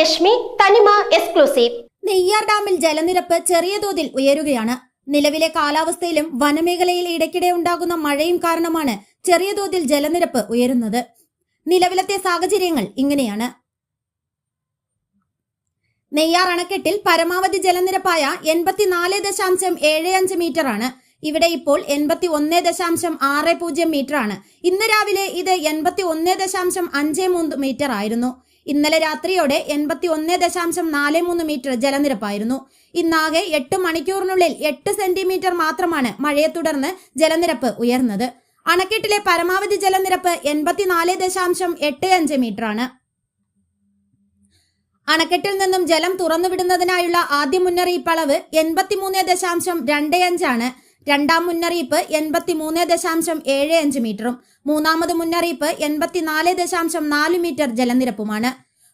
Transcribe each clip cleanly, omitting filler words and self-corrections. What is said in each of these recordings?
രശ്മി തനിമ എക്സ്ക്ലൂസീവ്. നെയ്യാർ ഡാമിൽ ജലനിരപ്പ് ചെറിയ തോതിൽ ഉയരുകയാണ്. നിലവിലെ കാലാവസ്ഥയിലും വനമേഖലയിൽ ഇടയ്ക്കിടെ ഉണ്ടാകുന്ന മഴയും കാരണമാണ് ചെറിയ തോതിൽ ജലനിരപ്പ് ഉയരുന്നത്. നിലവിലത്തെ സാഹചര്യങ്ങൾ ഇങ്ങനെയാണ്. നെയ്യാർ അണക്കെട്ടിൽ പരമാവധി ജലനിരപ്പായ 84.75 മീറ്റർ ആണ്. ഇവിടെ ഇപ്പോൾ 81.60 മീറ്റർ ആണ്. ഇന്ന് രാവിലെ ഇത് 81.53 മീറ്റർ ആയിരുന്നു. ഇന്നലെ രാത്രിയോടെ 81.43 മീറ്റർ ജലനിരപ്പായിരുന്നു. ഇന്നാകെ 8 മണിക്കൂറിനുള്ളിൽ 8 സെന്റിമീറ്റർ മാത്രമാണ് മഴയെ തുടർന്ന് ജലനിരപ്പ് ഉയർന്നത്. അണക്കെട്ടിലെ പരമാവധി ജലനിരപ്പ് 84.85 മീറ്റർ ആണ്. അണക്കെട്ടിൽ നിന്നും ജലം തുറന്നുവിടുന്നതിനായുള്ള ആദ്യ മുന്നറിയിപ്പ് അളവ് 83.25 ആണ്. രണ്ടാം മുന്നറിയിപ്പ് 83.75 മീറ്ററും മൂന്നാമത് മുന്നറിയിപ്പ് 84.4 മീറ്റർ ജലനിരപ്പുമാണ്.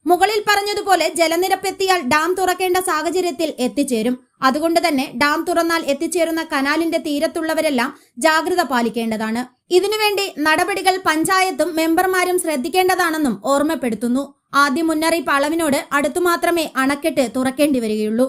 മുകളിൽ പറഞ്ഞതുപോലെ ജലനിരപ്പ് എത്തിയാൽ ഡാം തുറക്കേണ്ട സാഹചര്യത്തിൽ എത്തിച്ചേരും. അതുകൊണ്ട് തന്നെ ഡാം തുറന്നാൽ എത്തിച്ചേരുന്ന കനാലിന്റെ തീരത്തുള്ളവരെല്ലാം ജാഗ്രത പാലിക്കേണ്ടതാണ്. ഇതിനുവേണ്ടി നടപടികൾ പഞ്ചായത്തും മെമ്പർമാരും ശ്രദ്ധിക്കേണ്ടതാണെന്നും ഓർമ്മപ്പെടുത്തുന്നു. ആദ്യ മുന്നറിയിപ്പ് അളവിനോട് അടുത്തു മാത്രമേ അണക്കെട്ട് തുറക്കേണ്ടി വരികയുള്ളൂ.